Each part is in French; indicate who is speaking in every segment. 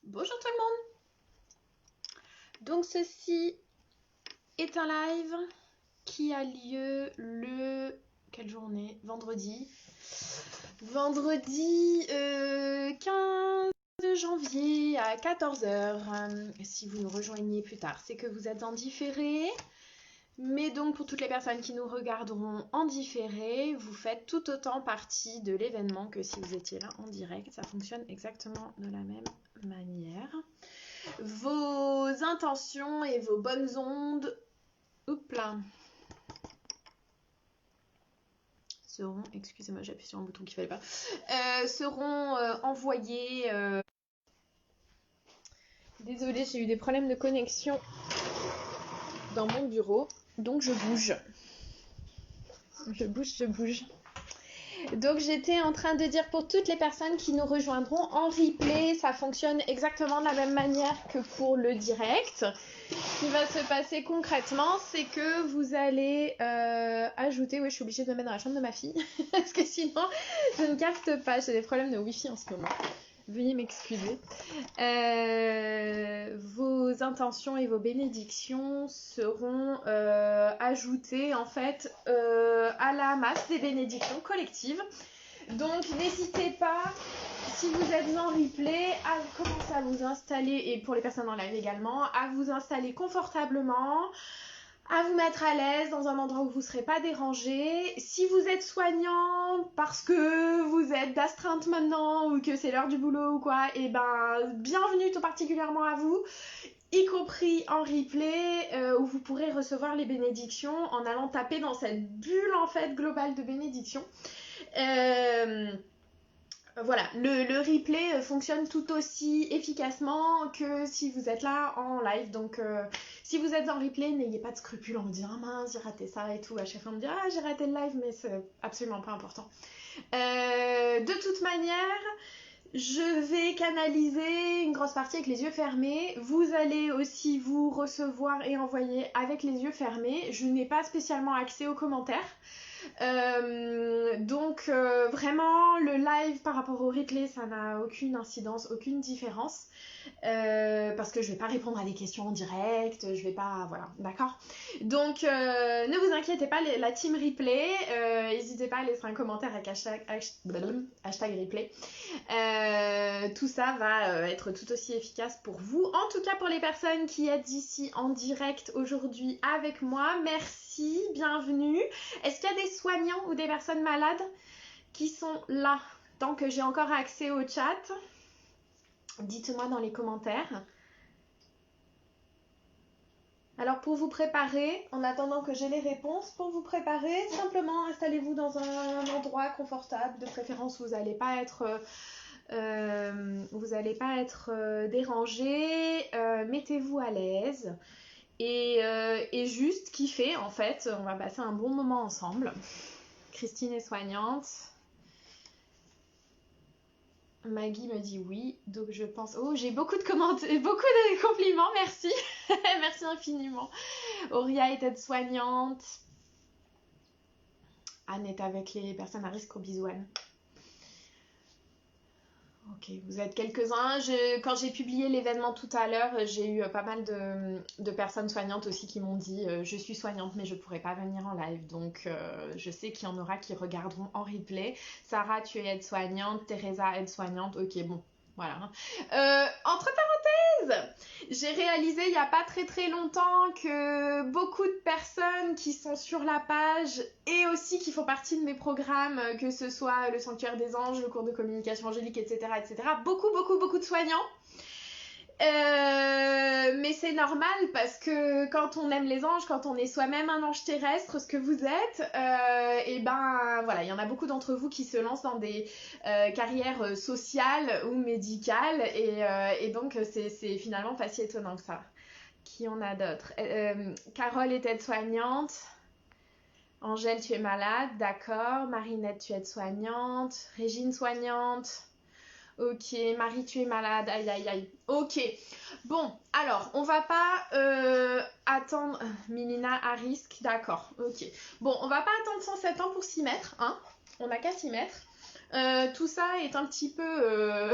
Speaker 1: Bonjour tout le monde. Donc ceci est un live qui a lieu le... Quelle journée? Vendredi. Vendredi 15 janvier à 14h. Si vous nous rejoignez plus tard, c'est que vous êtes en différé. Mais donc pour toutes les personnes qui nous regarderont en différé, vous faites tout autant partie de l'événement que si vous étiez là en direct. Ça fonctionne exactement de la même manière. Vos intentions et vos bonnes ondes seront, excusez-moi j'appuie sur un bouton qu'il fallait pas, seront envoyées. Désolée, j'ai eu des problèmes de connexion dans mon bureau, donc je bouge. Je bouge. Donc j'étais en train de dire pour toutes les personnes qui nous rejoindront en replay, ça fonctionne exactement de la même manière que pour le direct. Ce qui va se passer concrètement, c'est que vous allez ajouter... Oui, je suis obligée de me mettre dans la chambre de ma fille, parce que sinon je ne capte pas, j'ai des problèmes de wifi en ce moment. Veuillez m'excuser. Vos intentions et vos bénédictions seront ajoutées en fait à la masse des bénédictions collectives. Donc n'hésitez pas, si vous êtes en replay, à commencer à vous installer, et pour les personnes en live également, à vous installer confortablement, à vous mettre à l'aise dans un endroit où vous ne serez pas dérangé. Si vous êtes soignant parce que vous êtes d'astreinte maintenant ou que c'est l'heure du boulot ou quoi, et ben bienvenue tout particulièrement à vous, y compris en replay où vous pourrez recevoir les bénédictions en allant taper dans cette bulle en fait globale de bénédictions. Voilà, le replay fonctionne tout aussi efficacement que si vous êtes là en live. Donc si vous êtes en replay, n'ayez pas de scrupules en me disant « Ah mince, j'ai raté ça et tout ». À chaque fois on me dit « Ah, j'ai raté le live », mais c'est absolument pas important. De toute manière, je vais canaliser une grosse partie avec les yeux fermés. Vous allez aussi vous recevoir et envoyer avec les yeux fermés. Je n'ai pas spécialement accès aux commentaires. Donc vraiment le live par rapport au replay ça n'a aucune incidence, aucune différence parce que je vais pas répondre à des questions en direct, je vais pas, voilà, d'accord. Donc ne vous inquiétez pas, la team replay, n'hésitez pas à laisser un commentaire avec hashtag replay. Tout ça va être tout aussi efficace pour vous. En tout cas pour les personnes qui êtes ici en direct aujourd'hui avec moi, merci, bienvenue. Est-ce qu'il y a des soignants ou des personnes malades qui sont là? Tant que j'ai encore accès au chat, dites-moi dans les commentaires. Alors pour vous préparer, en attendant que j'ai les réponses, pour vous préparer, simplement installez-vous dans un endroit confortable, de préférence vous n'allez pas être dérangé, mettez-vous à l'aise et juste kiffez en fait, on va passer un bon moment ensemble. Christine est soignante. Maggie me dit oui, donc je pense... Oh, j'ai beaucoup de commentaires, beaucoup de compliments, merci. Merci infiniment. Auria est aide-soignante. Anne est avec les personnes à risque, gros bisous Anne. Ok, vous êtes quelques-uns. Quand j'ai publié l'événement tout à l'heure, j'ai eu pas mal de personnes soignantes aussi qui m'ont dit je suis soignante mais je ne pourrai pas venir en live. Donc je sais qu'il y en aura qui regarderont en replay. Sarah, tu es aide-soignante. Teresa, aide-soignante. Ok, bon, voilà. Entre parenthèses, j'ai réalisé il n'y a pas très longtemps que beaucoup de personnes qui sont sur la page et aussi qui font partie de mes programmes, que ce soit le Sanctuaire des Anges, le cours de communication angélique, etc. beaucoup de soignants. Mais c'est normal parce que quand on aime les anges, quand on est soi-même un ange terrestre, ce que vous êtes, et ben voilà, il y en a beaucoup d'entre vous qui se lancent dans des carrières sociales ou médicales et donc c'est finalement pas si étonnant que ça. Qui en a d'autres? Carole est aide-soignante. Angèle, tu es malade, d'accord. Marinette, tu es aide-soignante. Régine, soignante. Ok, Marie, tu es malade, aïe. Ok, bon, alors, on va pas attendre... Milina à risque, d'accord, ok. Bon, on va pas attendre 107 ans pour s'y mettre, hein. On n'a qu'à s'y mettre. Tout ça est un petit peu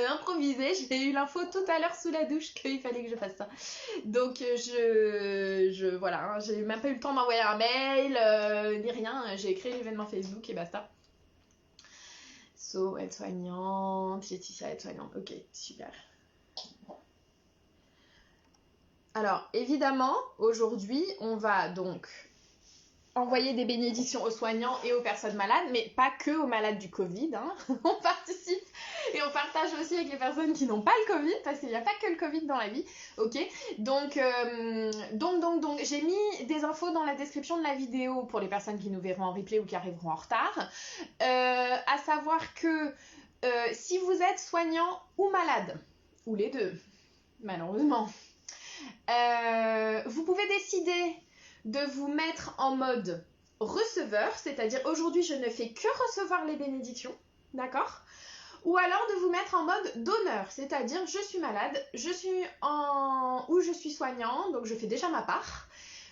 Speaker 1: improvisé. J'ai eu l'info tout à l'heure sous la douche qu'il fallait que je fasse ça. Donc voilà, hein, j'ai même pas eu le temps d'envoyer un mail, ni rien. J'ai créé l'événement Facebook et basta. So, aide-soignante, Laetitia aide-soignante. Ok, super. Alors, évidemment, aujourd'hui, on va donc envoyer des bénédictions aux soignants et aux personnes malades, mais pas que aux malades du Covid. Hein. On participe et on partage aussi avec les personnes qui n'ont pas le Covid, parce qu'il n'y a pas que le Covid dans la vie. Ok. Donc, j'ai mis des infos dans la description de la vidéo pour les personnes qui nous verront en replay ou qui arriveront en retard. À savoir que si vous êtes soignant ou malade, ou les deux, malheureusement, vous pouvez décider de vous mettre en mode receveur, c'est-à-dire aujourd'hui je ne fais que recevoir les bénédictions, d'accord ? Ou alors de vous mettre en mode donneur, c'est-à-dire je suis malade, ou je suis soignant, donc je fais déjà ma part,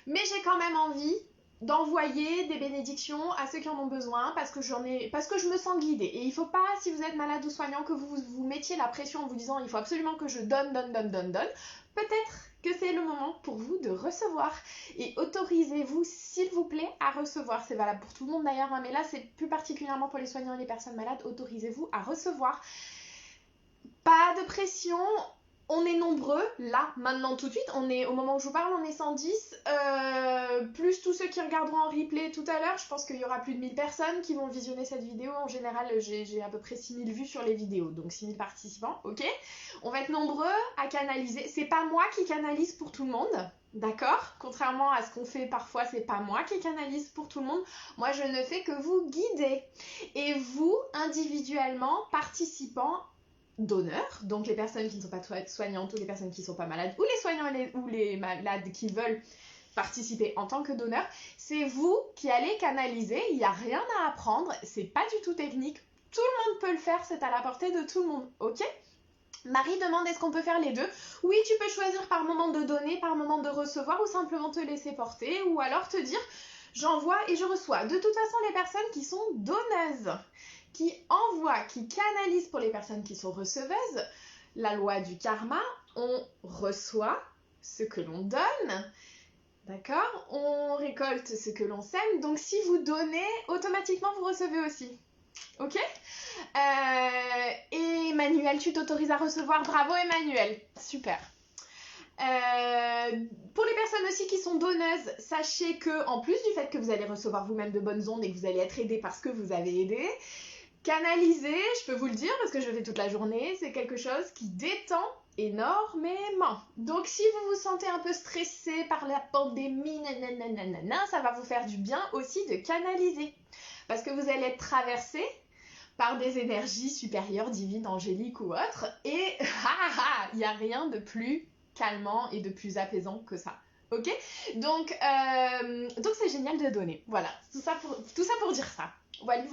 Speaker 1: mais j'ai quand même envie d'envoyer des bénédictions à ceux qui en ont besoin parce que je me sens guidée. Et il ne faut pas, si vous êtes malade ou soignant, que vous vous mettiez la pression en vous disant il faut absolument que je donne. Peut-être que c'est le moment pour vous de recevoir. Et autorisez-vous, s'il vous plaît, à recevoir. C'est valable pour tout le monde d'ailleurs, hein, mais là, c'est plus particulièrement pour les soignants et les personnes malades. Autorisez-vous à recevoir. Pas de pression. On est nombreux, là, maintenant, tout de suite. Au moment où je vous parle, on est 110. Plus tous ceux qui regarderont en replay tout à l'heure. Je pense qu'il y aura plus de 1000 personnes qui vont visionner cette vidéo. En général, j'ai à peu près 6000 vues sur les vidéos. Donc 6000 participants, ok ? On va être nombreux à canaliser. C'est pas moi qui canalise pour tout le monde, d'accord ? Contrairement à ce qu'on fait parfois, c'est pas moi qui canalise pour tout le monde. Moi, je ne fais que vous guider. Et vous, individuellement, participants, donneurs, donc les personnes qui ne sont pas soignantes ou les personnes qui ne sont pas malades, ou les soignants ou les malades qui veulent participer en tant que donneur, c'est vous qui allez canaliser, il n'y a rien à apprendre, c'est pas du tout technique, tout le monde peut le faire, c'est à la portée de tout le monde, ok ? Marie demande est-ce qu'on peut faire les deux ? Oui, tu peux choisir par moment de donner, par moment de recevoir, ou simplement te laisser porter, ou alors te dire j'envoie et je reçois. De toute façon, les personnes qui sont donneuses, qui envoient, qui canalisent pour les personnes qui sont receveuses, la loi du karma, on reçoit ce que l'on donne, d'accord ? On récolte ce que l'on sème, donc si vous donnez, automatiquement vous recevez aussi. Ok ? Et Emmanuel, tu t'autorises à recevoir. Bravo Emmanuel, super. Pour les personnes aussi qui sont donneuses, sachez que en plus du fait que vous allez recevoir vous-même de bonnes ondes et que vous allez être aidé parce que vous avez aidé, canaliser, je peux vous le dire parce que je le fais toute la journée, c'est quelque chose qui détend énormément. Donc si vous vous sentez un peu stressé par la pandémie, ça va vous faire du bien aussi de canaliser. Parce que vous allez être traversé par des énergies supérieures, divines, angéliques ou autres, et il n'y a rien de plus calmant et de plus apaisant que ça. Ok ? Donc c'est génial de donner. Voilà, tout ça pour dire ça. Voilà.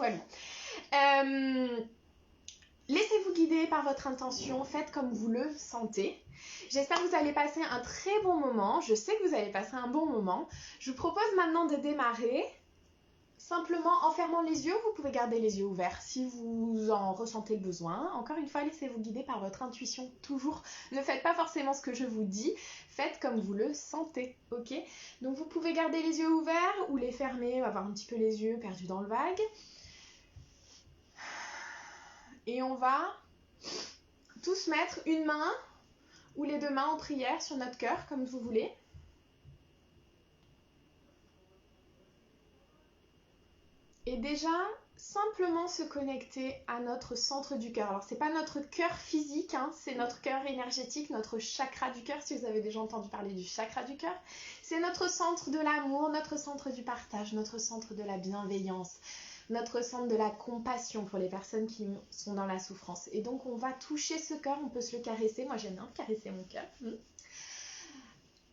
Speaker 1: Laissez-vous guider par votre intention, faites comme vous le sentez. J'espère que vous allez passer un très bon moment. Je sais que vous allez passer un bon moment. Je vous propose maintenant de démarrer. Simplement en fermant les yeux, vous pouvez garder les yeux ouverts si vous en ressentez le besoin. Encore une fois, laissez-vous guider par votre intuition. Toujours, ne faites pas forcément ce que je vous dis, faites comme vous le sentez, ok ? Donc vous pouvez garder les yeux ouverts ou les fermer, avoir un petit peu les yeux perdus dans le vague. Et on va tous mettre une main ou les deux mains en prière sur notre cœur, comme vous voulez. Et déjà, simplement se connecter à notre centre du cœur. Alors, c'est pas notre cœur physique, hein, c'est notre cœur énergétique, notre chakra du cœur, si vous avez déjà entendu parler du chakra du cœur. C'est notre centre de l'amour, notre centre du partage, notre centre de la bienveillance, notre centre de la compassion pour les personnes qui sont dans la souffrance. Et donc, on va toucher ce cœur, on peut se le caresser. Moi, j'aime bien caresser mon cœur.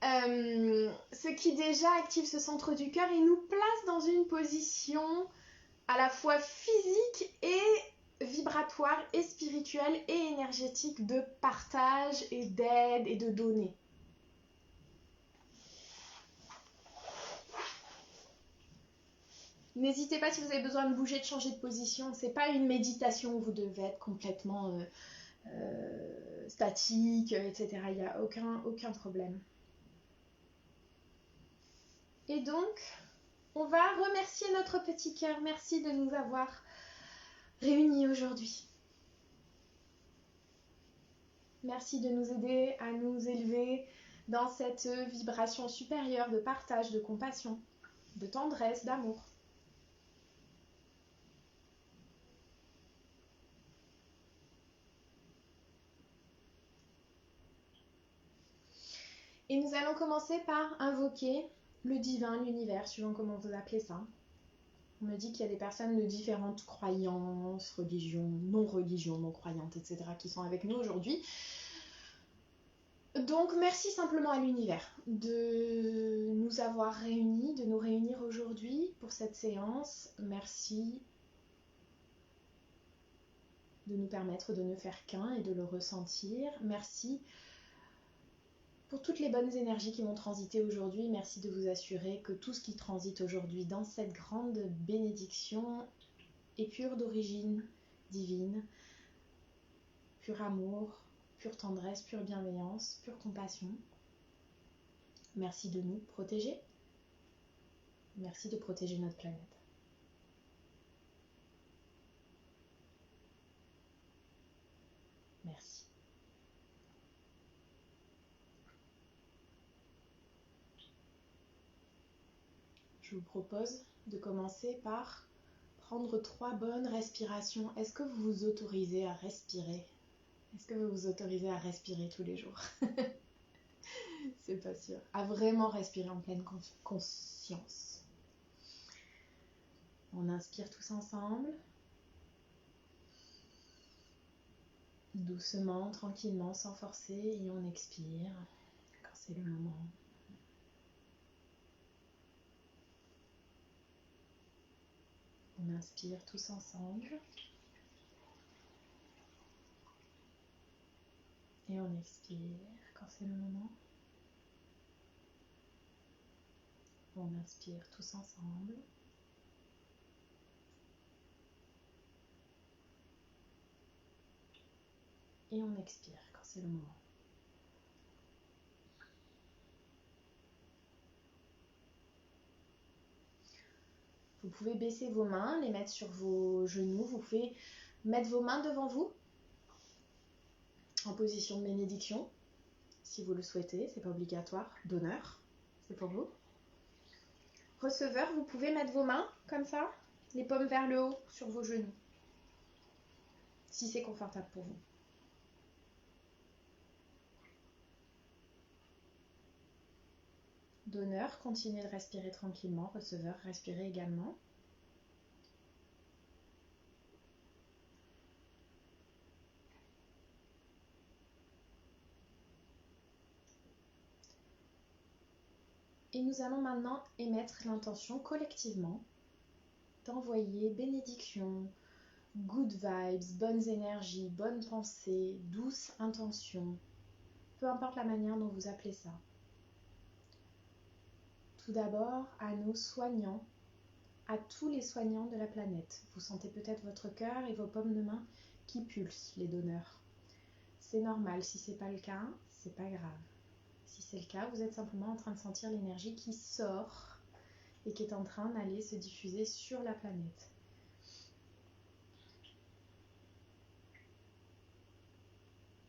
Speaker 1: Ce qui déjà active ce centre du cœur et nous place dans une position à la fois physique et vibratoire et spirituelle et énergétique de partage et d'aide et de donner. N'hésitez pas si vous avez besoin de bouger, de changer de position. C'est pas une méditation où vous devez être complètement statique, etc. Il n'y a aucun problème. Et donc, on va remercier notre petit cœur. Merci de nous avoir réunis aujourd'hui. Merci de nous aider à nous élever dans cette vibration supérieure de partage, de compassion, de tendresse, d'amour. Et nous allons commencer par invoquer le divin, l'univers, suivant comment vous appelez ça. On me dit qu'il y a des personnes de différentes croyances, religions, non-croyantes, etc. qui sont avec nous aujourd'hui. Donc merci simplement à l'univers de nous avoir réunis, de nous réunir aujourd'hui pour cette séance. Merci de nous permettre de ne faire qu'un et de le ressentir. Merci pour toutes les bonnes énergies qui vont transiter aujourd'hui. Merci de vous assurer que tout ce qui transite aujourd'hui dans cette grande bénédiction est pur d'origine divine, pur amour, pure tendresse, pure bienveillance, pure compassion. Merci de nous protéger. Merci de protéger notre planète. Merci. Je vous propose de commencer par prendre 3 bonnes respirations. Est-ce que vous vous autorisez à respirer ? Est-ce que vous vous autorisez à respirer tous les jours ? C'est pas sûr. À vraiment respirer en pleine conscience. On inspire tous ensemble. Doucement, tranquillement, sans forcer. Et on expire quand c'est le moment. On inspire tous ensemble. Et on expire quand c'est le moment. On inspire tous ensemble. Et on expire quand c'est le moment. Vous pouvez baisser vos mains, les mettre sur vos genoux. Vous pouvez mettre vos mains devant vous en position de bénédiction. Si vous le souhaitez, c'est pas obligatoire. Donneur, c'est pour vous. Receveur, vous pouvez mettre vos mains comme ça, les paumes vers le haut sur vos genoux. Si c'est confortable pour vous. Donneur, continuez de respirer tranquillement. Receveur, respirez également. Et nous allons maintenant émettre l'intention collectivement d'envoyer bénédiction, good vibes, bonnes énergies, bonnes pensées, douces intentions, peu importe la manière dont vous appelez ça. Tout d'abord à nos soignants, à tous les soignants de la planète. Vous sentez peut-être votre cœur et vos paumes de main qui pulsent, les donneurs. C'est normal, si c'est pas le cas, c'est pas grave. Si c'est le cas, vous êtes simplement en train de sentir l'énergie qui sort et qui est en train d'aller se diffuser sur la planète.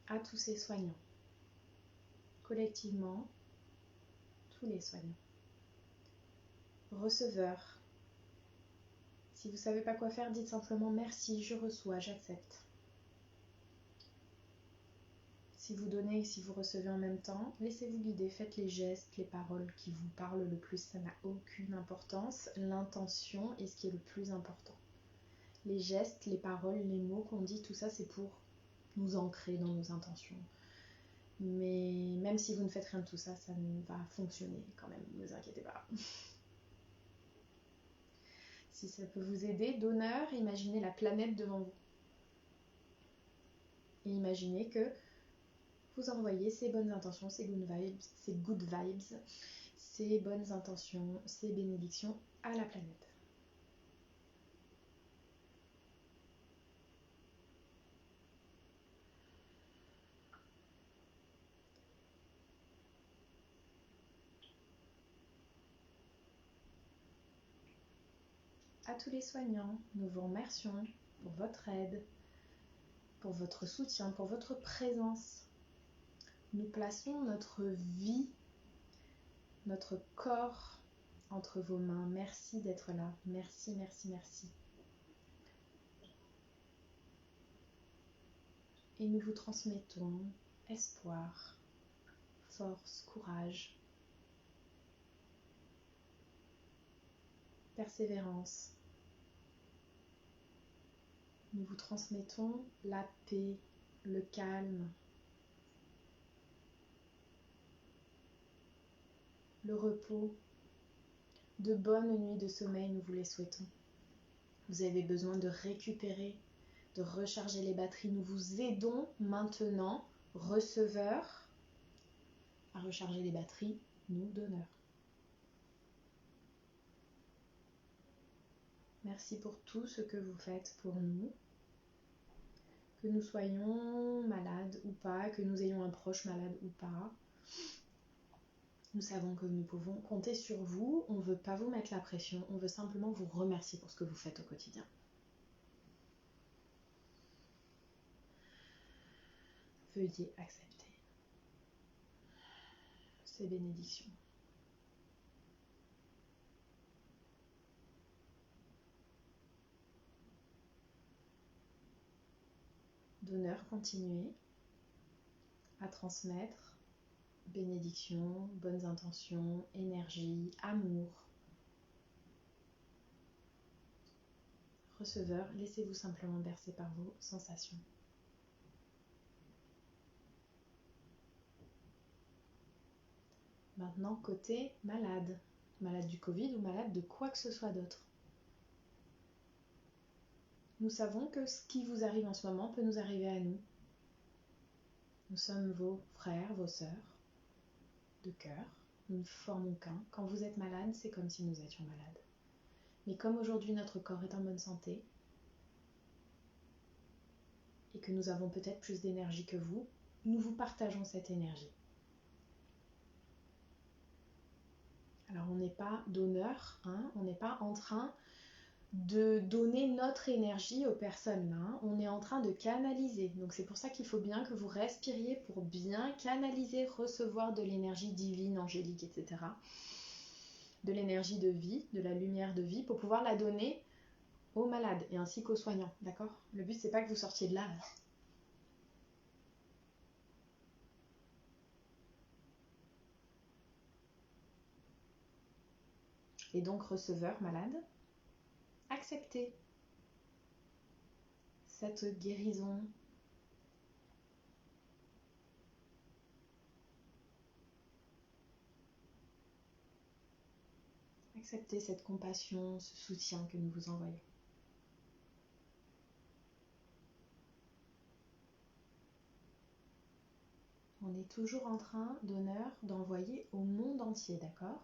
Speaker 1: À tous ces soignants. Collectivement, tous les soignants. Receveurs. Si vous ne savez pas quoi faire, dites simplement merci, je reçois, j'accepte. Si vous donnez et si vous recevez en même temps, laissez-vous guider, faites les gestes, les paroles qui vous parlent le plus, ça n'a aucune importance. L'intention est ce qui est le plus important. Les gestes, les paroles, les mots qu'on dit, tout ça c'est pour nous ancrer dans nos intentions. Mais même si vous ne faites rien de tout ça, ça va fonctionner quand même, ne vous inquiétez pas. Si ça peut vous aider, donneur, imaginez la planète devant vous. Et imaginez que vous envoyez ces bonnes intentions, ces good vibes, ces bonnes intentions, ces bénédictions à la planète. À tous les soignants, nous vous remercions pour votre aide, pour votre soutien, pour votre présence. Nous plaçons notre vie, notre corps entre vos mains. Merci d'être là. Merci, merci, merci. Et nous vous transmettons espoir, force, courage, persévérance. Nous vous transmettons la paix, le calme, le repos. De bonnes nuits de sommeil, nous vous les souhaitons. Vous avez besoin de récupérer, de recharger les batteries. Nous vous aidons maintenant, receveurs, à recharger les batteries, nous, donneurs. Merci pour tout ce que vous faites pour nous. Que nous soyons malades ou pas, que nous ayons un proche malade ou pas. Nous savons que nous pouvons compter sur vous. On ne veut pas vous mettre la pression. On veut simplement vous remercier pour ce que vous faites au quotidien. Veuillez accepter ces bénédictions. Donneur, continuez à transmettre bénédictions, bonnes intentions, énergie, amour. Receveur, laissez-vous simplement bercer par vos sensations. Maintenant, côté malade. Malade du Covid ou malade de quoi que ce soit d'autre. Nous savons que ce qui vous arrive en ce moment peut nous arriver à nous. Nous sommes vos frères, vos sœurs, de cœur. Nous ne formons qu'un. Quand vous êtes malade, c'est comme si nous étions malades. Mais comme aujourd'hui notre corps est en bonne santé, et que nous avons peut-être plus d'énergie que vous, nous vous partageons cette énergie. Alors on n'est pas donneur, hein, on n'est pas en train de donner notre énergie aux personnes là, hein, on est en train de canaliser. Donc c'est pour ça qu'il faut bien que vous respiriez pour bien canaliser, recevoir de l'énergie divine, angélique, etc. De l'énergie de vie, de la lumière de vie, pour pouvoir la donner aux malades et ainsi qu'aux soignants, d'accord ? Le but c'est pas que vous sortiez de là. Et donc receveur malade, acceptez cette guérison. Acceptez cette compassion, ce soutien que nous vous envoyons. On est toujours en train, donneur, d'envoyer au monde entier, d'accord ?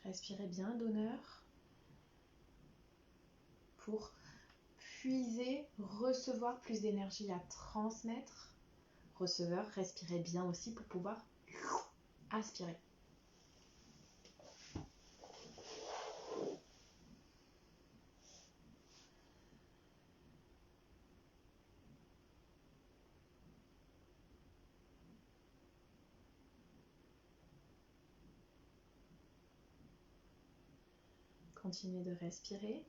Speaker 1: Respirez bien, donneur, pour puiser, recevoir plus d'énergie à transmettre. Receveur, respirez bien aussi pour pouvoir aspirer. Continuez de respirer.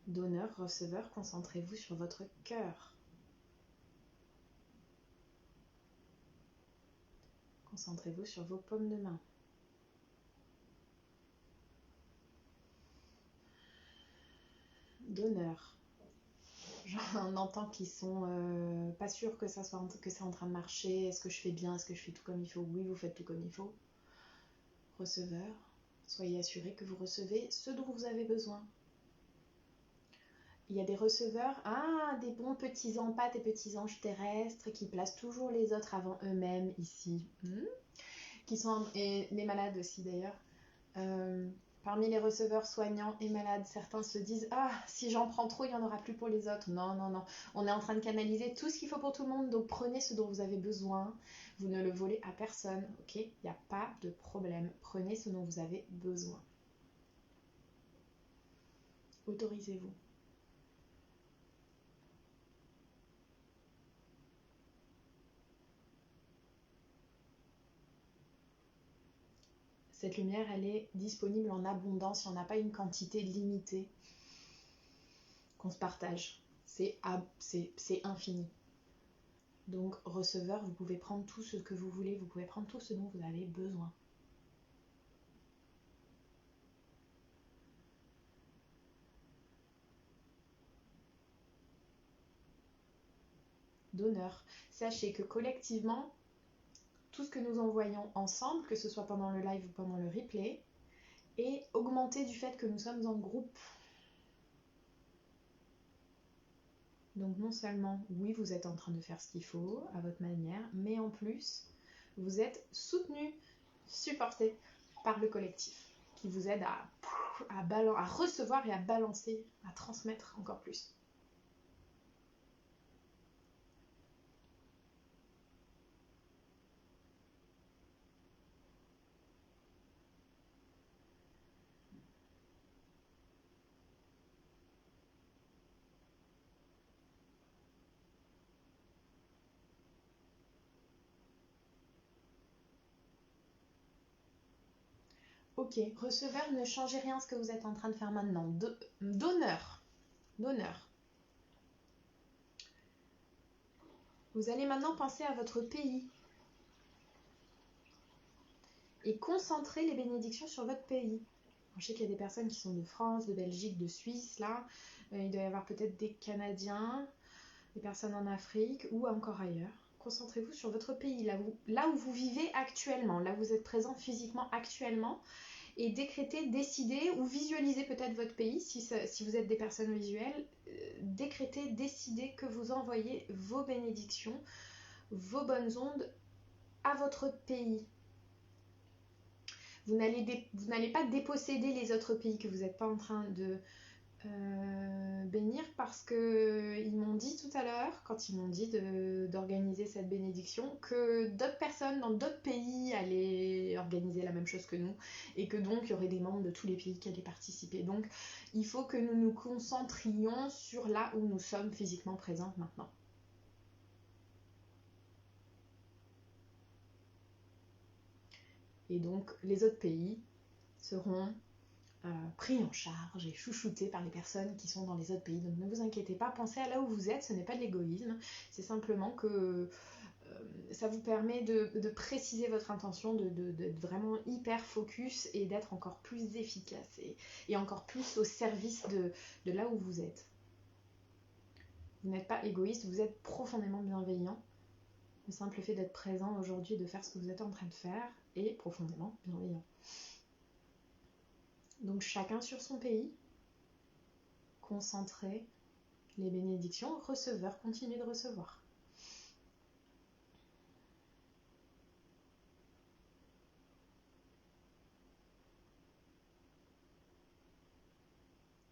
Speaker 1: Donneur, receveur, concentrez-vous sur votre cœur. Concentrez-vous sur vos paumes de main. Donneur. J'en entends qui sont pas sûrs que c'est en train de marcher. Est-ce que je fais bien? Est-ce que je fais tout comme il faut? Oui, vous faites tout comme il faut. Receveur, soyez assuré que vous recevez ce dont vous avez besoin. Il y a des receveurs, des bons petits empathes et petits anges terrestres qui placent toujours les autres avant eux-mêmes ici. Qui sont, et les malades aussi d'ailleurs, Parmi les receveurs soignants et malades, certains se disent « Ah, si j'en prends trop, il n'y en aura plus pour les autres. » Non, non, non. On est en train de canaliser tout ce qu'il faut pour tout le monde, donc prenez ce dont vous avez besoin. Vous ne le volez à personne, ok? Il n'y a pas de problème. Prenez ce dont vous avez besoin. Autorisez-vous. Cette lumière, elle est disponible en abondance. Il n'y en a pas une quantité limitée qu'on se partage. C'est infini. Donc, receveur, vous pouvez prendre tout ce que vous voulez. Vous pouvez prendre tout ce dont vous avez besoin. Donneur. Sachez que collectivement, tout ce que nous envoyons ensemble, que ce soit pendant le live ou pendant le replay, est augmenté du fait que nous sommes en groupe. Donc non seulement, oui, vous êtes en train de faire ce qu'il faut à votre manière, mais en plus, vous êtes soutenu, supporté par le collectif, qui vous aide à recevoir et à balancer, à transmettre encore plus. Ok, receveur, ne changez rien à ce que vous êtes en train de faire maintenant. Donneur. Vous allez maintenant penser à votre pays et concentrer les bénédictions sur votre pays. Je sais qu'il y a des personnes qui sont de France, de Belgique, de Suisse, là. Il doit y avoir peut-être des Canadiens, des personnes en Afrique ou encore ailleurs. Concentrez-vous sur votre pays, là où vous vivez actuellement, là où vous êtes présent physiquement actuellement, et décrétez, décidez ou visualisez peut-être votre pays, si vous êtes des personnes visuelles, décrétez, décidez que vous envoyez vos bénédictions, vos bonnes ondes à votre pays. Vous n'allez pas déposséder les autres pays que vous n'êtes pas en train de bénir, parce qu'ils m'ont dit tout à l'heure, quand ils m'ont dit d'organiser cette bénédiction, que d'autres personnes dans d'autres pays allaient organiser la même chose que nous, et que donc il y aurait des membres de tous les pays qui allaient participer. Donc il faut que nous nous concentrions sur là où nous sommes physiquement présentes maintenant. Et donc les autres pays seront pris en charge et chouchoutés par les personnes qui sont dans les autres pays. Donc ne vous inquiétez pas, pensez à là où vous êtes, ce n'est pas de l'égoïsme, c'est simplement que ça vous permet de préciser votre intention, d'être vraiment hyper focus et d'être encore plus efficace et encore plus au service de là où vous êtes. Vous n'êtes pas égoïste, vous êtes profondément bienveillant. Le simple fait d'être présent aujourd'hui, de faire ce que vous êtes en train de faire, est profondément bienveillant. Donc chacun sur son pays, concentrez les bénédictions, receveur, continuez de recevoir.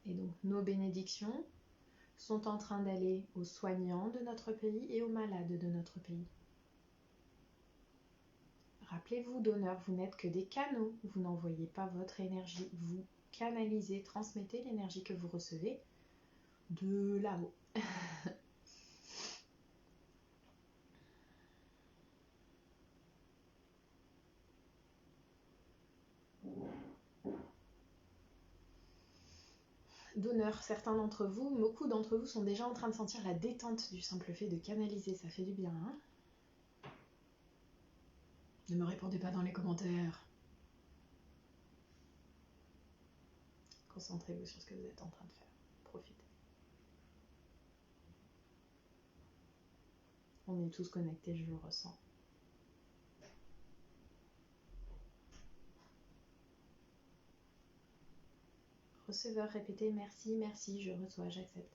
Speaker 1: Et donc nos bénédictions sont en train d'aller aux soignants de notre pays et aux malades de notre pays. Rappelez-vous, donneur, vous n'êtes que des canaux, vous n'envoyez pas votre énergie, vous canalisez, transmettez l'énergie que vous recevez de là-haut. Donneur, certains d'entre vous, beaucoup d'entre vous sont déjà en train de sentir la détente du simple fait de canaliser, ça fait du bien, hein? Ne me répondez pas dans les commentaires. Concentrez-vous sur ce que vous êtes en train de faire. Profitez. On est tous connectés, je le ressens. Receveur, répétez merci, merci, je reçois, j'accepte.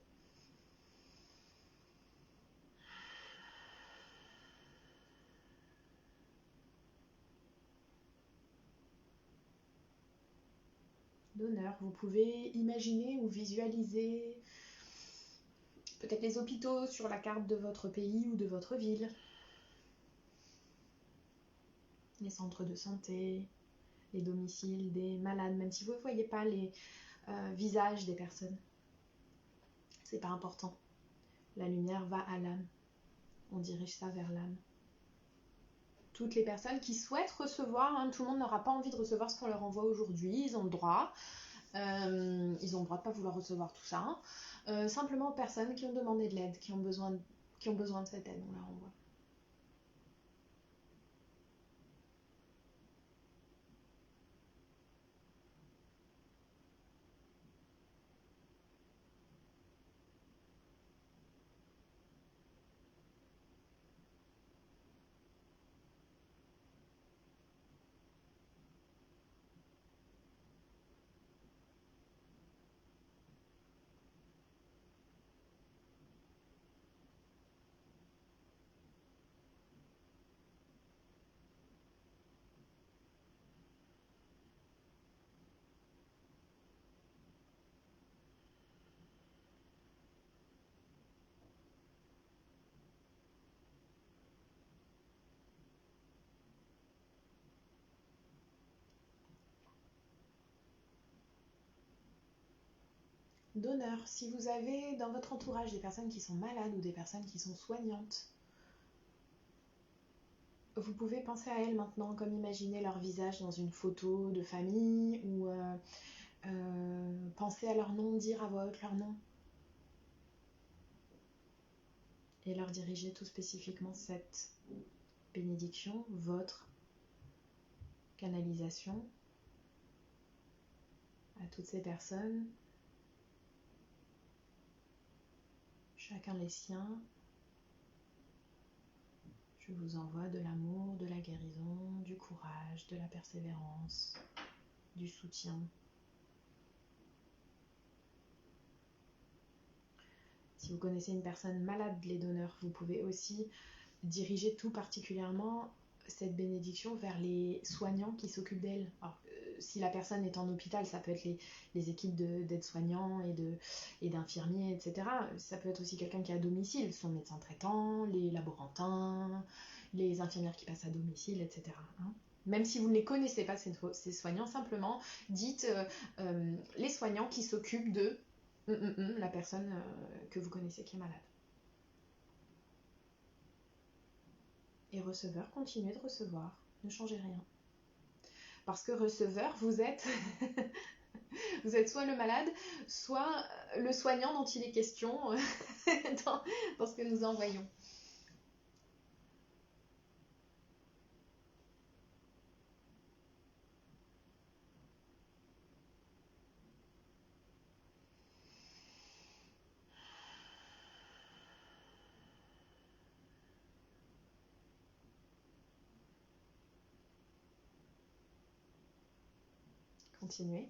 Speaker 1: d'honneur. Vous pouvez imaginer ou visualiser peut-être les hôpitaux sur la carte de votre pays ou de votre ville, les centres de santé, les domiciles des malades, même si vous ne voyez pas les visages des personnes. C'est pas important. La lumière va à l'âme. On dirige ça vers l'âme. Toutes les personnes qui souhaitent recevoir, hein, tout le monde n'aura pas envie de recevoir ce qu'on leur envoie aujourd'hui, ils ont le droit. Ils ont le droit de ne pas vouloir recevoir tout ça. Simplement aux personnes qui ont demandé de l'aide, qui ont besoin de cette aide, on leur envoie. Donneur, si vous avez dans votre entourage des personnes qui sont malades ou des personnes qui sont soignantes, vous pouvez penser à elles maintenant, comme imaginer leur visage dans une photo de famille ou penser à leur nom, dire à voix haute leur nom et leur diriger tout spécifiquement cette bénédiction, votre canalisation à toutes ces personnes, chacun les siens. Je vous envoie de l'amour, de la guérison, du courage, de la persévérance, du soutien. Si vous connaissez une personne malade, les donneurs, vous pouvez aussi diriger tout particulièrement cette bénédiction vers les soignants qui s'occupent d'elle. Alors, si la personne est en hôpital, ça peut être les équipes d'aides-soignants et d'infirmiers, etc. Ça peut être aussi quelqu'un qui est à domicile, son médecin traitant, les laborantins, les infirmières qui passent à domicile, etc. Hein. Même si vous ne les connaissez pas, ces soignants, simplement dites les soignants qui s'occupent de la personne que vous connaissez qui est malade. Et receveur, continuez de recevoir, ne changez rien. Parce que receveur, vous êtes vous êtes soit le malade, soit le soignant dont il est question dans ce que nous envoyons. Continuez.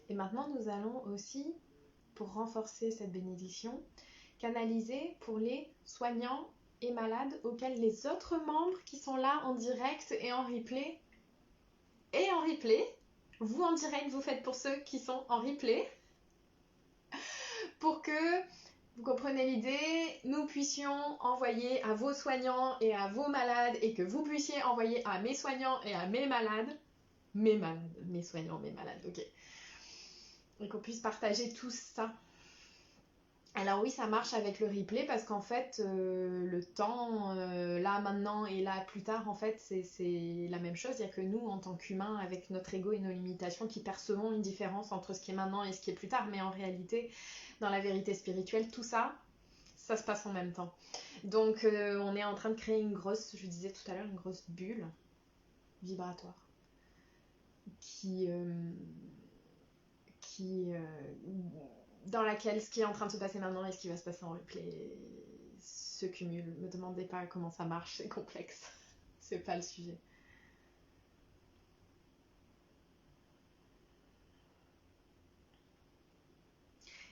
Speaker 1: Et maintenant, nous allons aussi, pour renforcer cette bénédiction, canaliser pour les soignants et malades auxquels les autres membres qui sont là en direct et en replay, vous en direct, vous faites pour ceux qui sont en replay, pour que, vous comprenez l'idée, nous puissions envoyer à vos soignants et à vos malades et que vous puissiez envoyer à mes soignants et à mes malades, mes soignants, mes malades, ok. Et qu'on puisse partager tout ça. Alors oui, ça marche avec le replay parce qu'en fait, le temps, là, maintenant et là, plus tard, en fait, c'est la même chose. Il n'y a que nous, en tant qu'humains, avec notre ego et nos limitations, qui percevons une différence entre ce qui est maintenant et ce qui est plus tard. Mais en réalité, dans la vérité spirituelle, tout ça, ça se passe en même temps. Donc, on est en train de créer une grosse, je disais tout à l'heure, une grosse bulle vibratoire dans laquelle ce qui est en train de se passer maintenant et ce qui va se passer en replay se cumulent. Ne me demandez pas comment ça marche, c'est complexe. C'est pas le sujet.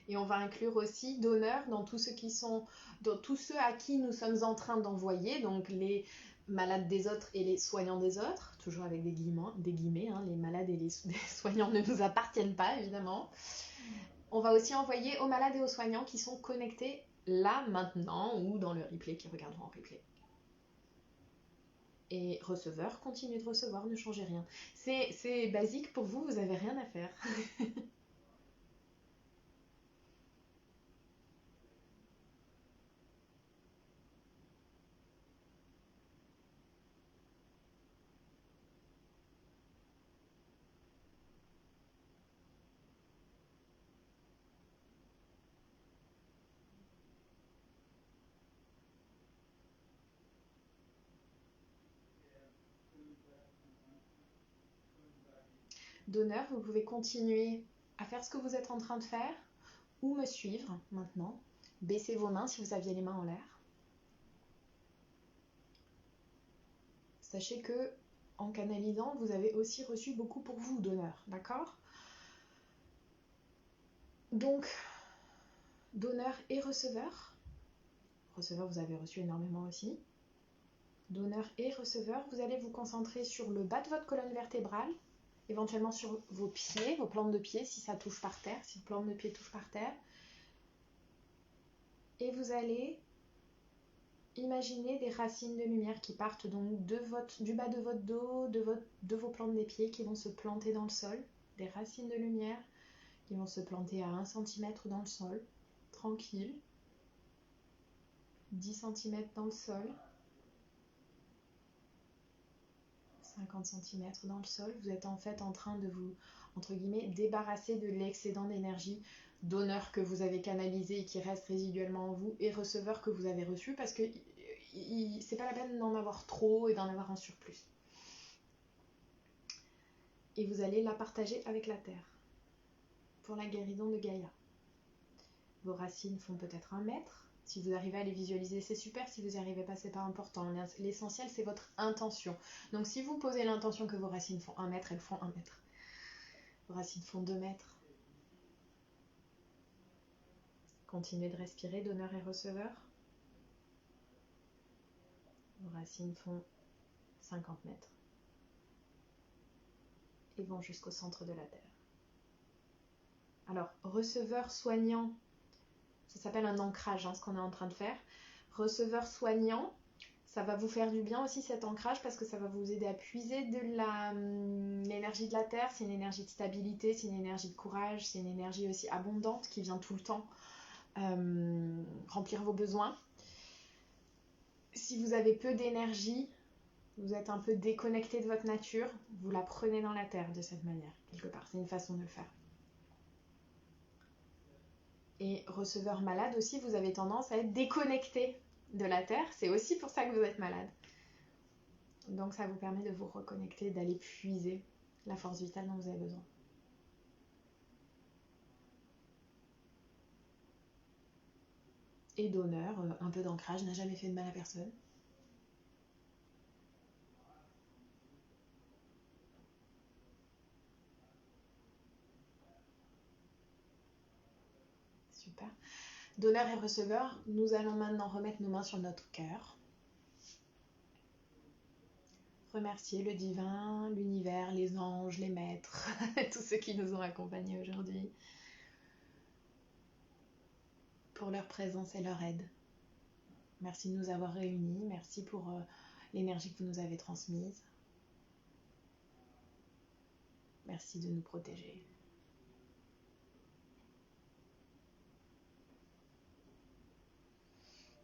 Speaker 1: Et on va inclure aussi donneurs dans tous ceux à qui nous sommes en train d'envoyer, donc les malades des autres et les soignants des autres, toujours avec des guillemets, hein, les malades et les soignants ne nous appartiennent pas, évidemment. On va aussi envoyer aux malades et aux soignants qui sont connectés là, maintenant, ou dans le replay, qui regarderont en replay. Et receveur, continuez de recevoir, ne changez rien. C'est basique pour vous, vous n'avez rien à faire. Donneur, vous pouvez continuer à faire ce que vous êtes en train de faire ou me suivre maintenant. Baissez vos mains si vous aviez les mains en l'air. Sachez que en canalisant, vous avez aussi reçu beaucoup pour vous, donneur, d'accord? Donc, donneur et receveur. Receveur, vous avez reçu énormément aussi. Donneur et receveur, vous allez vous concentrer sur le bas de votre colonne vertébrale, éventuellement sur vos pieds, vos plantes de pieds, si ça touche par terre, si vos plantes de pieds touchent par terre. Et vous allez imaginer des racines de lumière qui partent donc du bas de votre dos, de vos plantes des pieds qui vont se planter dans le sol. Des racines de lumière qui vont se planter à 1 cm dans le sol, tranquille. 10 cm dans le sol. 50 cm dans le sol. Vous êtes en fait en train de vous, entre guillemets, débarrasser de l'excédent d'énergie donneur que vous avez canalisé et qui reste résiduellement en vous, et receveur que vous avez reçu, parce que c'est pas la peine d'en avoir trop et d'en avoir en surplus. Et vous allez la partager avec la terre pour la guérison de Gaïa. Vos racines font peut-être 1 mètre. Si vous arrivez à les visualiser, c'est super. Si vous n'y arrivez pas, c'est pas important. L'essentiel, c'est votre intention. Donc si vous posez l'intention que vos racines font 1 mètre, elles font 1 mètre. Vos racines font 2 mètres. Continuez de respirer, donneur et receveur. Vos racines font 50 mètres et vont jusqu'au centre de la Terre. Alors, receveur soignant, ça s'appelle un ancrage, hein, ce qu'on est en train de faire. Receveur soignant, ça va vous faire du bien aussi cet ancrage parce que ça va vous aider à puiser de l'énergie de la Terre. C'est une énergie de stabilité, c'est une énergie de courage, c'est une énergie aussi abondante qui vient tout le temps remplir vos besoins. Si vous avez peu d'énergie, vous êtes un peu déconnecté de votre nature, vous la prenez dans la terre de cette manière, quelque part. C'est une façon de le faire. Et receveur malade aussi, vous avez tendance à être déconnecté de la terre. C'est aussi pour ça que vous êtes malade. Donc ça vous permet de vous reconnecter, d'aller puiser la force vitale dont vous avez besoin. Et donneur, un peu d'ancrage n'a jamais fait de mal à personne. Super. Donneur et receveur, nous allons maintenant remettre nos mains sur notre cœur. Remercier le divin, l'univers, les anges, les maîtres, tous ceux qui nous ont accompagnés aujourd'hui pour leur présence et leur aide. Merci de nous avoir réunis, merci pour l'énergie que vous nous avez transmise. Merci de nous protéger.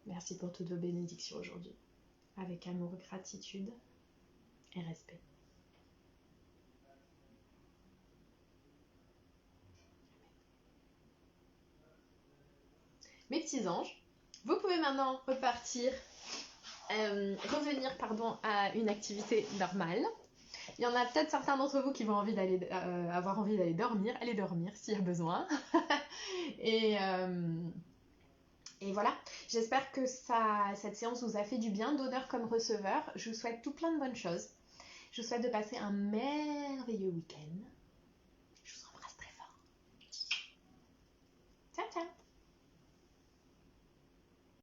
Speaker 1: Merci pour toutes vos bénédictions aujourd'hui, avec amour, gratitude et respect. Mes petits anges, vous pouvez maintenant revenir à une activité normale. Il y en a peut-être certains d'entre vous qui vont avoir envie d'aller dormir. Allez dormir s'il y a besoin. Et Et voilà, j'espère que cette séance vous a fait du bien, donneur comme receveur. Je vous souhaite tout plein de bonnes choses. Je vous souhaite de passer un merveilleux week-end.